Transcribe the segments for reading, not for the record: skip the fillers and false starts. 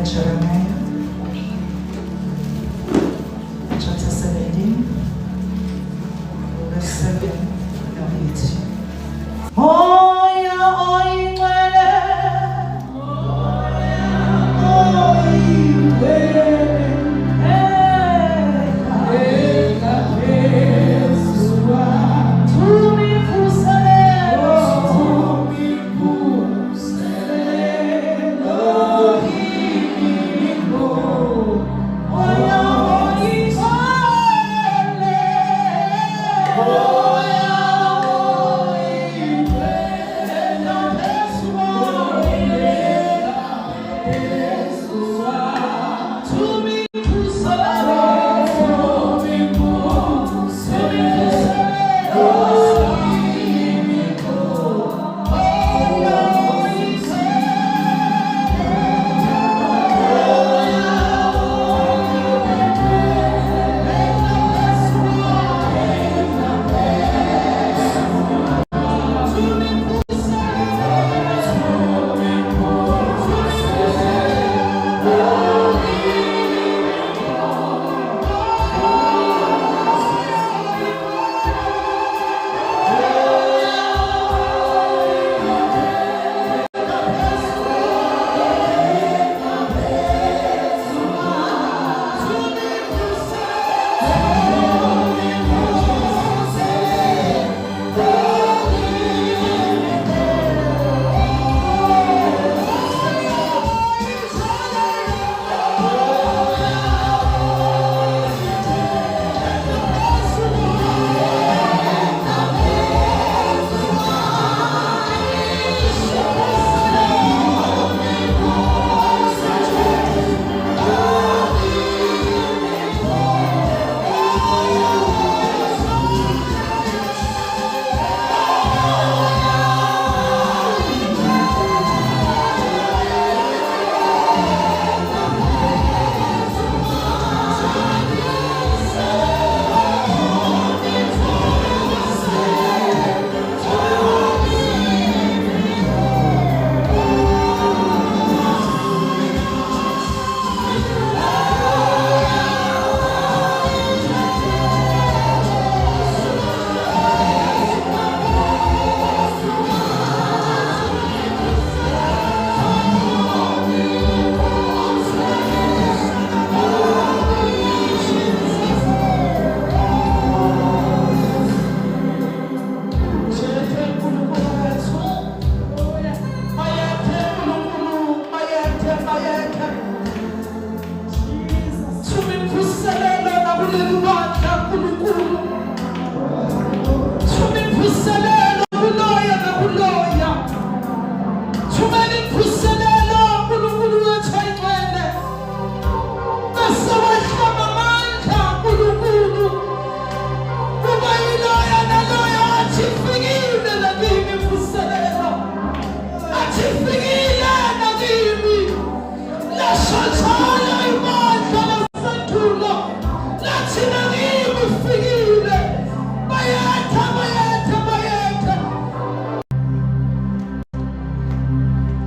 Jeremiah chapter 17 verse 7 and 8. Moya oyingcwele,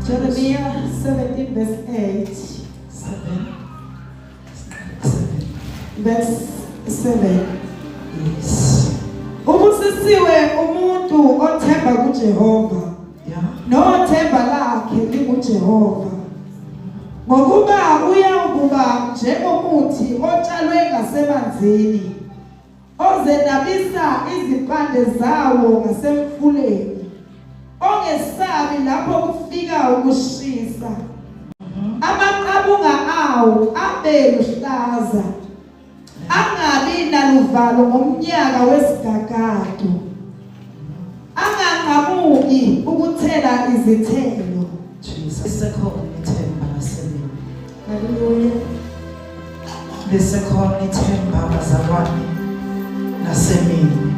Jeremiah 17 verse 8. 7. Verse 7. Yes. Ubusisiwe umuntu othemba kuJehova. Nothemba lakhe linguJehova. Ngokuba uyakuba njengomuthi otshalwe ngasemanzini, ozenabisa izimpande zawo ngasemfuleni, ongesabi lapho kufika ukushisa. Amaqabunga awo abe luhlaza, angabi naluvalo ngomnyaka wesigagadu, anganqamuki ukuthela izithelo. Jesus isekhona ithemba lasemini. Hallelujah. Lisekhona ithemba bazalwane lasemini.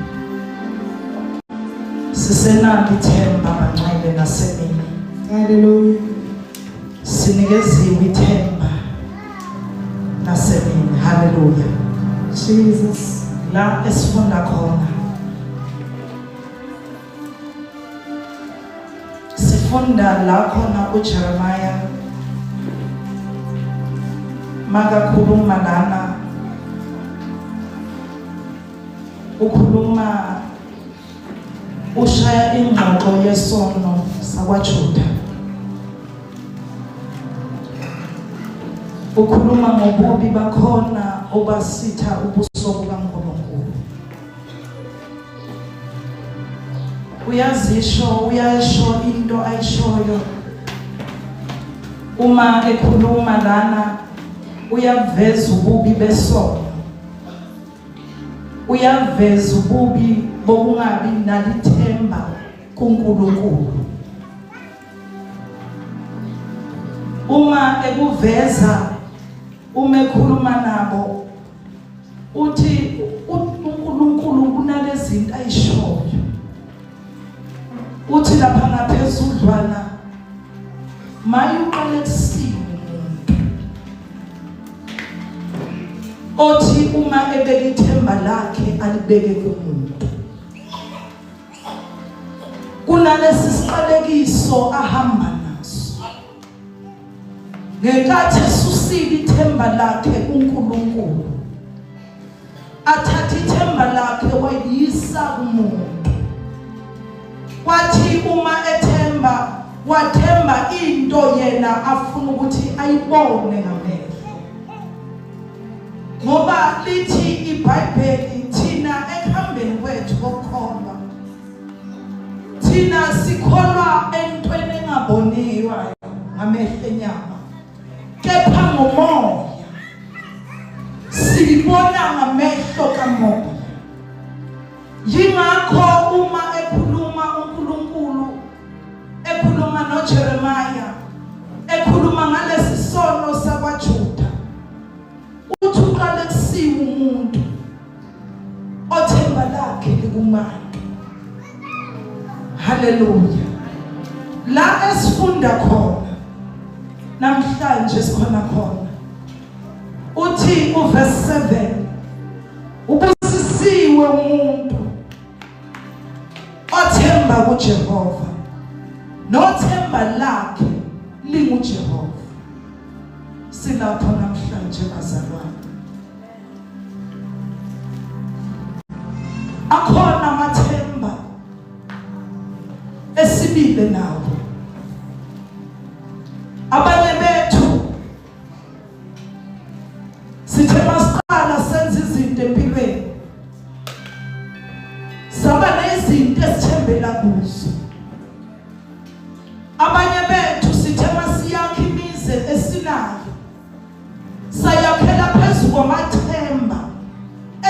Sisenalo ithemba manxele lasemini. Hallelujah. Sinikeziwe ithemba lasemini. Hallelujah. Jesus. La esifunda khona sifunda la khona uJeremiah makakhuluma lana ukhuluma ushaya ingxoxo yesono sakwaJuda ukhuluma ngobubi bakhona obasitha ubuso bukaNkulunkulu uyasho into ayishoyo uma ekhuluma lana uyaveza ububi besono uyaveza ububi bokungabi nalithemba kuNkulunkulu uma ekuveza uma ekhuluma nabo uthi uNkulunkulu kunalezinto ayishoyo uthi lapha ngaphezudlwana mayuqale kusiwe umuntu othi uma ebeka ithemba lakhe alibeke kumuntu kunalesi siqalekiso ahamba naso ngenkathi esusile ithemba lakhe kuNkulunkulu athatha ithemba lakhe wayisa kumuntu wathi uma ethemba wathemba into yena afuna ukuthi ayibone ngamehlo ngoba lithi iBhayibheli thina ekuhambeni kwethu kokukholwa thina sikholwa entweni engaboniwa ngamehlo enyama kepha ngomoya sibona ngamehlo kamoya yingakho uma ekhuluma uNkulunkulu ekhuluma noJeremiah ekhuluma ngalesi sono sakwaJuda uthi uqale kusiwe umuntu othemba lakhe likumuntu haleluya la esifunda khona namhlanje sikhona khona uthi uverse 7 ubusisiwe umuntu othemba kuJehova nothemba lakhe linguJehova silapho namhlanje bazalwane akhona amathemba esibile nawo abanye bethu sithe masiqala senze izinto empilweni saba nezinto esithembela kuzo abanye bethu sithe masiyakha imize esinayo sayakhela phezulu kwamathemba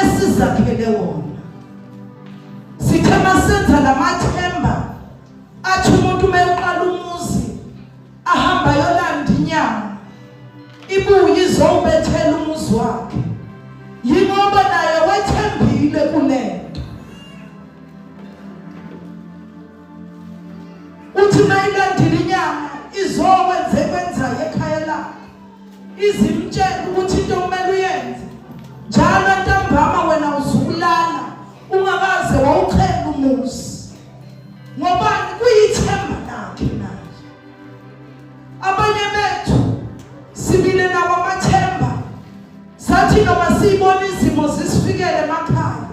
esizakhele wona sithe masenza lamathemba athi umuntu meqala umuzi ahamba yolanda inyama ibuye izobethela umuzi wakhe yingoba naye wethembile kulento uthi mayilandile inyama izokwenza ekhaya lakhe izimtshela ukuthi into kumele uyenze njalo ntambama wena uzukulala ungakaze wawuchela umuzi ngoba kuyithemba lakhe naye abanye bethu sibile nawo amathemba sathi noma sibona izimo zisifikele emakhaya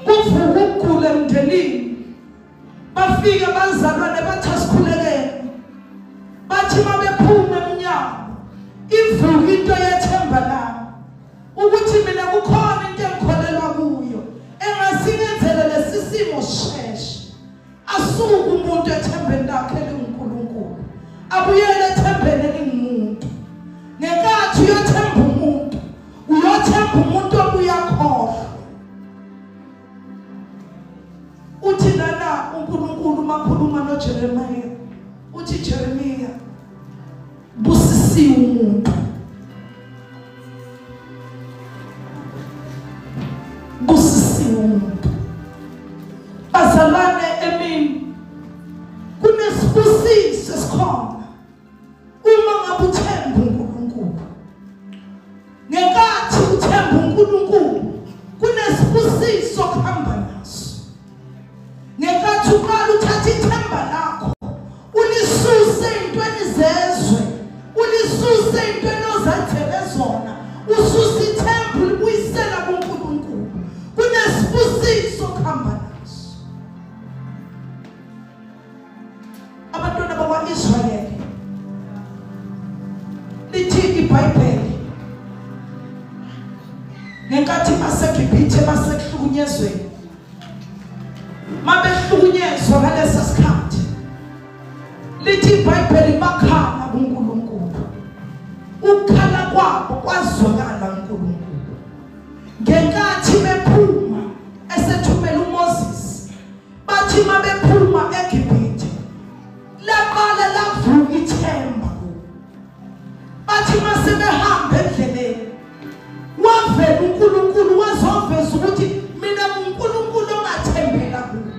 kuvuka ukugula emndenini bafike bazalwane bathi asikhulekele bathi mabephuma eminyango ivuka into yethemba lami ukuthi mina kukhona into engikholelwa kuyo engasingenzele lesisimo sheshe asuke umuntu ethembeni lakhe linguNkulunkulu abuyele ethembeni lingumuntu ngenkathi uyothemba umuntu obuya khohlwa uthi lana uNkulunkulu makhuluma noJeremiah uthi Jeremiah busisiwe umuntu busisiwe umuntu bazalwane emini kunesibusiso esikhona uma ngabe uthemba uNkulunkulu ngenkathi uthemba uNkulunkulu kunesibusiso kuhamba naso ngenkathi uqala uthatha ithemba lakho ulisuse ezintweni bakwa-Israyeli lithi iBhayibheli ngenkathi baseGibhithe basekuhlukunyezweni, mabehlukunyezwa ngalesa sikhathi, lithi iBhayibheli bakhala kuNkulunkulu, ukukhala kwabo kwazwakala kuNkulunkulu ngenkathi bephuma esethumela uMoses. Bathi mabephuma eGibhithe laqala lavuka ithemba kubo. Bathi masebehamba endleleni wavela uNkulunkulu wazoveza ukuthi mina uNkulunkulu ongathembela kuwo.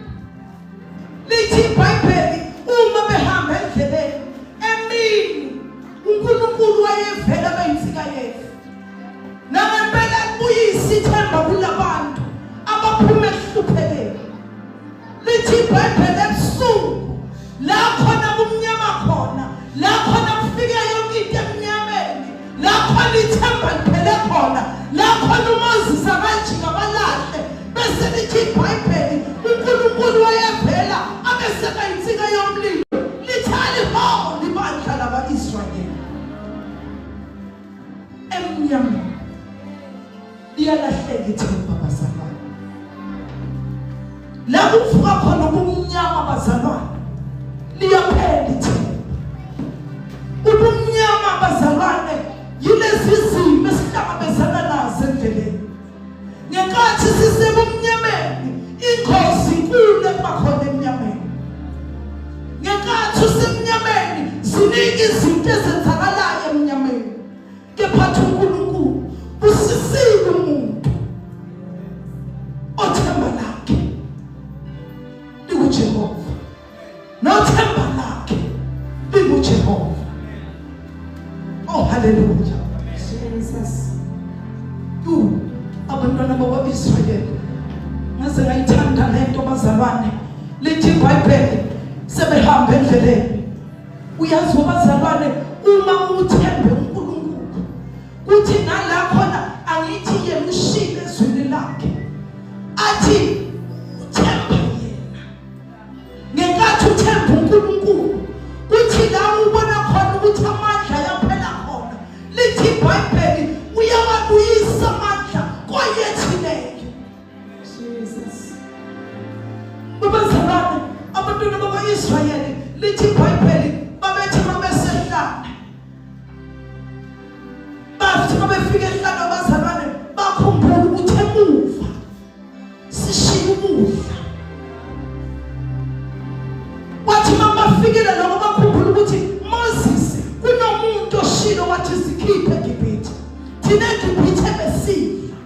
Lithi iBhayibheli uma behamba endleleni emini uNkulunkulu wayevela beyinsika yefu. Nangempela kubuyisa ithemba kulabantu abaphuma ehluphekeni. Lithi iBhayibheli ebusuku la khona kumnyama khona, la khona kufika yonke into emnyameni, la khona ithemba liphele khona, la khona uMoses abajika balahle, bese lithi iBhayibheli uNkulunkulu wayevela abeseka insika yomlilo. Lithi aliholi ibandla laba-Israyeli emnyameni. Liyalahleka ithemba bazalwane. La kuvuka khona ubumnyama bazalwane, liyaphela ithemba. Ubumnyama bazalwane yilezi zimo esihlangabezana nazo endleleni. Ngenkathi sisebumnyameni ingozi inkulu ebakhona emnyameni. Ngenkathi usemnyameni ziningi izinto ezenzakalayo emnyameni. Kepha uNkulunkulu usisile umuntu othemba lakhe likuJehova, nothemba lakhe likuJehova. Oh hallelujah Jesus. Abantwana bakwa-Israyeli ngaze ngayithanda lento bazalwane. Lithi iBhayibheli sebehamba endleleni. Uyazi bazalwane, uma uthembe uNkulunkulu kuthi nala khona angithi yemshile ezwini lakhe athi uthemba yena. Ngenkathi uthemba uNkulunkulu kuthi la ubona khona ukuthi amandla yaphela khona. Lithi iBhayibheli uyawabuyisa amandla koyethileyo. Jesus. Babazalwane, abantwana bakwa-Israyeli, lithi iBhayibheli babethi mabesehlala, bathi mabefika ehlala bazalwane bakhumbula ukuthi emuva sishiye ukudla. Wathi mabafikile lokho bakhumbula ukuthi Moses kunomuntu oshilo wathi sikhiphe eGibhithe, thina eGibhithe besidla.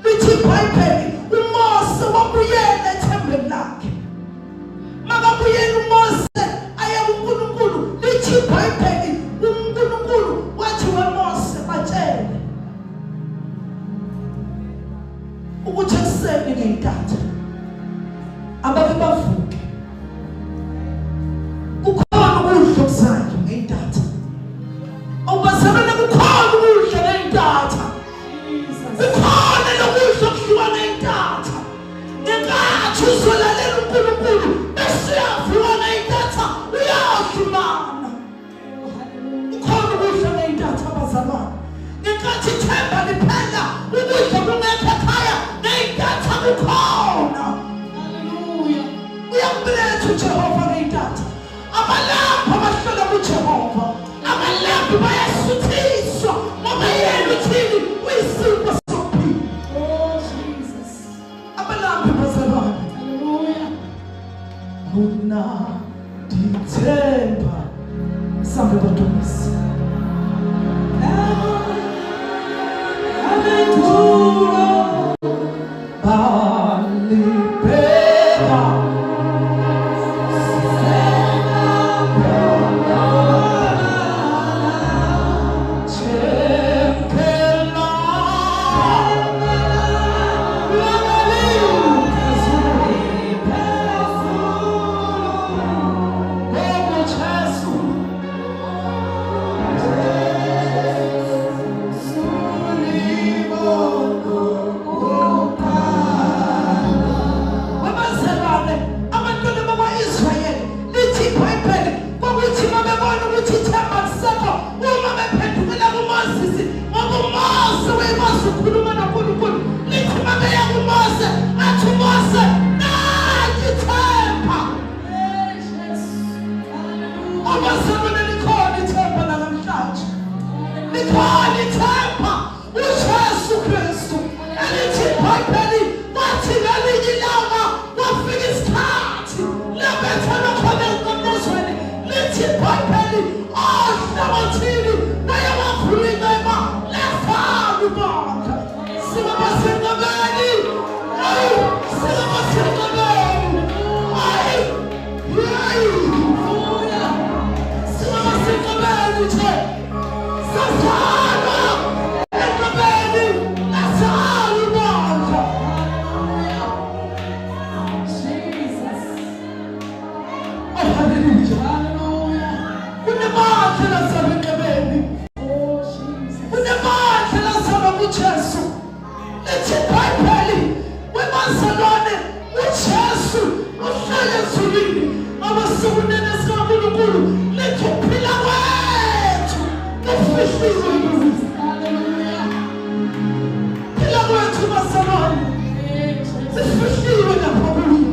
Lithi iBhayibheli uMose wabuyela ethembeni lakhe. Makabuyela uMose aya kuNkulunkulu. Lithi iBhayibheli uNkulunkulu wathi weMose batshele ukuthi ekuseni ngey'ntatha abake bavuke, kukhona ukudla okuzayo ngey'ntatha. Awubazalwane, kukhona ukudla ngey'ntatha, kukhona lokudla okudliwa ngey'ntatha. Ngenkathi uzolalela uNkulunkulu bese uyavuka ngey'ntatha uyadlumana. Kukhona ukudla ngey'ntatha bazalwane. Ngenkathi ithemba liphela ukudla kungekho ekhaya ngey'ntatha kukhona. Haleluya. Uyakuletha uJehova ngey'ntatha. Abalambi abahlala kuJehova, abalambi bayasuthiswa ngoba yena uthini uyisipho sokuphila. Oh Jesus. Abalambi bazalwane. Haleluya. Muna dithemba sambe badumise. Abazalwane likhona ithemba namhlanje. Likhona ithemba uJesu Kristu. Elithi iBhayibheli wathi ngelinye ilanga wafika isikhathi labethana khona emqamuzweni. Lithi iBhayibheli ohlangothini naye wakhuluma lefana ubandla. Singabasenqabeni. Singabasenqabeni. Singabasenqabeni nje. Sasana enqabeni lasala ubandla. Jesus. Oh, hallelujah. Kunemandla lasala enqabeni. Kunemandla lasala kuJesu. Lithi iBhayibheli wemazalwane uJesu uhlala ezulwini abasukunene sikaNkulunkulu. Lithi ukuphila kwethu kufihliwe. Phila kwethu bazalwane sifihliwe lapha kuye.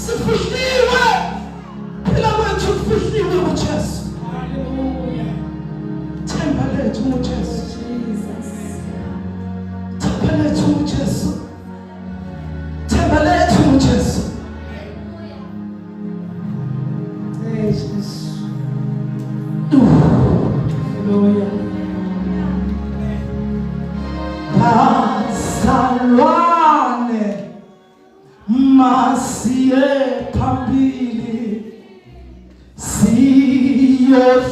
Sifihliwe. Phila kwethu kufihliwe kuJesu. Themba lethu uJesu. Themba lethu uJesu. Themba lethu uJesu. Jesus. Hallelujah. Bazalwane masiye phambili siyohlala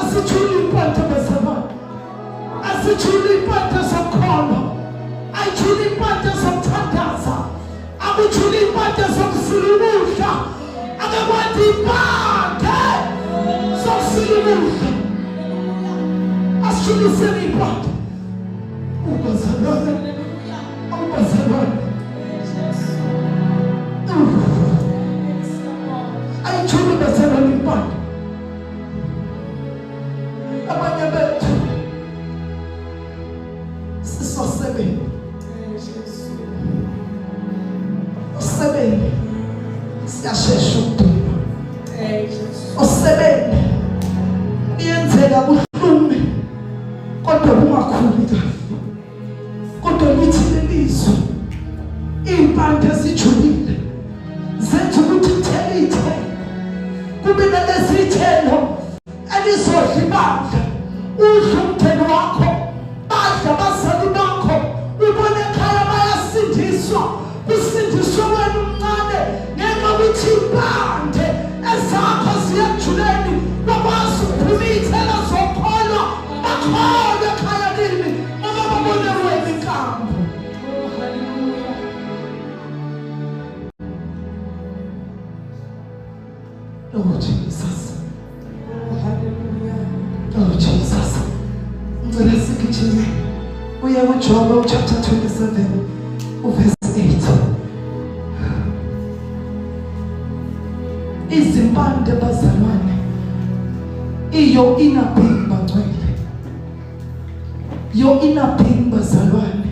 asijule impande bezalwane, asijule impande zokholo, ayijule impande zokuthandaza, akujule impande zokusilumudla, akakwandi impande zokusilumudla. Asijuliseni impande ubazalwane, ubazalwane. Ayijule bezalwane impande. Abanye bethu sisosebenza, usebenza siyashesha ukuduma, usebenza iyenzeka kuhlume kodwa kungakhuli kahle, kodwa lithi lelizwe impande zijulile zenza ukuthi ithelithe kube nalezithelo elizodla ibandla, udla umthelo wakho, badla abazali bakho, ubone ekhaya bayasindiswa, kusindiswa wena umncane ngenxa yokuthi impande ezakho ziyejuleni, bakwazi ukuphuma iy'thelo zokholwa, bakholwe ekhaya lini ngoba babone wena inkambo. Oh Jesus. Oh Jesus. Ngicela sigijime uye kuJobe chapter 27 verse 8. Izimpande bazalwane iyo inabhimba ngcwele, yo inabhimba bazalwane,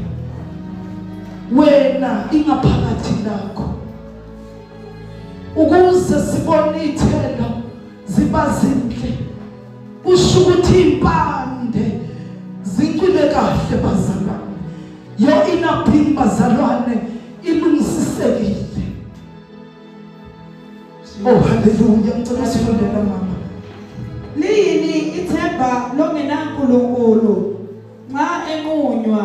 wena ingaphakathi lakho, ukuze sibone ithelo ziba zinhle, usho ukuthi impande zincule kahle bazalwane, yo inabhimba bazalwane ilungisisekile. Oh haleluya. Ngicela sifundele mama. Lini ithemba longenankulunkulu nxa enqunywa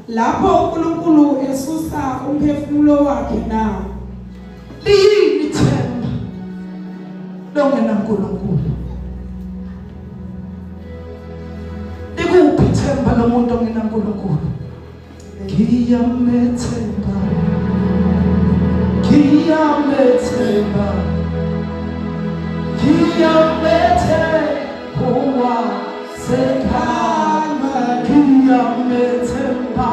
lapho uNkulunkulu esusa umphefumulo wakhe na? Lini ithemba longenankulunkulu? Ikuphi ithemba lomuntu ongenankulunkulu? Ngiyamethemba, ngiyamethemba, ngiyamethemba sekhama, ngiyamethemba,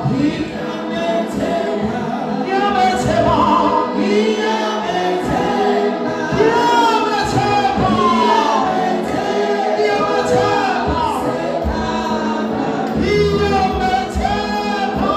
ngiyamethemba, ngiyamethemba, ngiyamethemba, ngiyamethemba, ngiyamethemba, ngiyamethemba,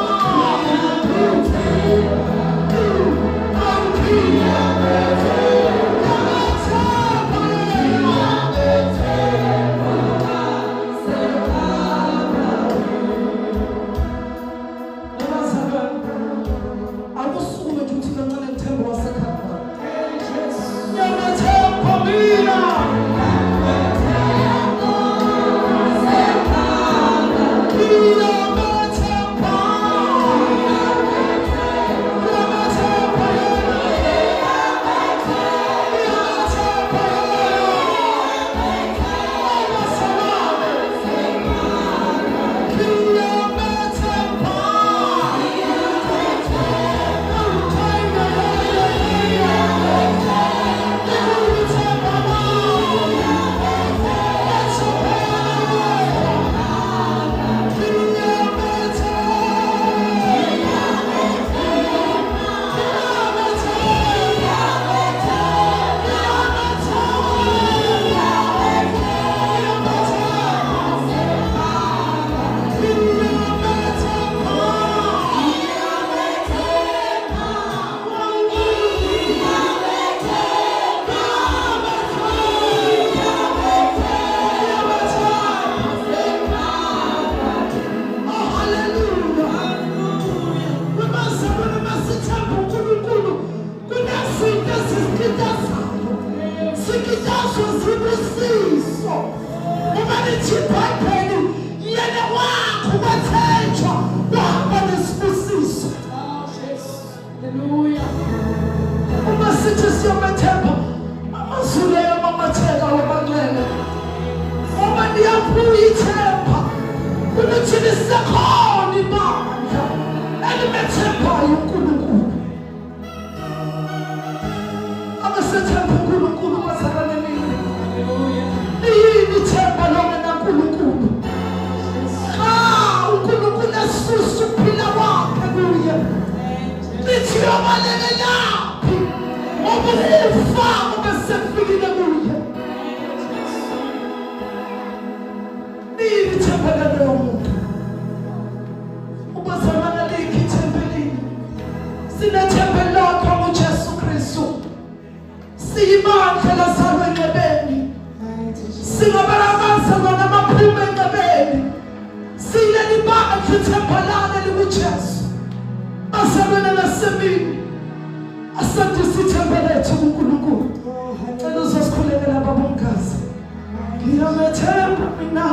ukuthi lisekhona ibandla elimethembayo uNkulunkulu. Abasethemba uNkulunkulu bazalwane nini? Liyini ithemba longena uNkulunkulu? uNkulunkulu esusa ukuphila kwakhe kuye. Lithi yobaleke yaphi ngoba ukufa kube sekufikile kuye. Liyini ithemba lalo muntu? Ubazalwane likhi ithemba lini? Sinethemba lakho nguJesu Kristu. Siyibandla lazalwa enqebeni. Singabalabazalwa namaphuma enqebeni. Siyileli bandla ithemba lalo likuJesu. Bazalwane nasemini asandise ithemba lethu kuNkulunkulu. Cela uzosikhulekela babongazi. Ngiyamethemba mina.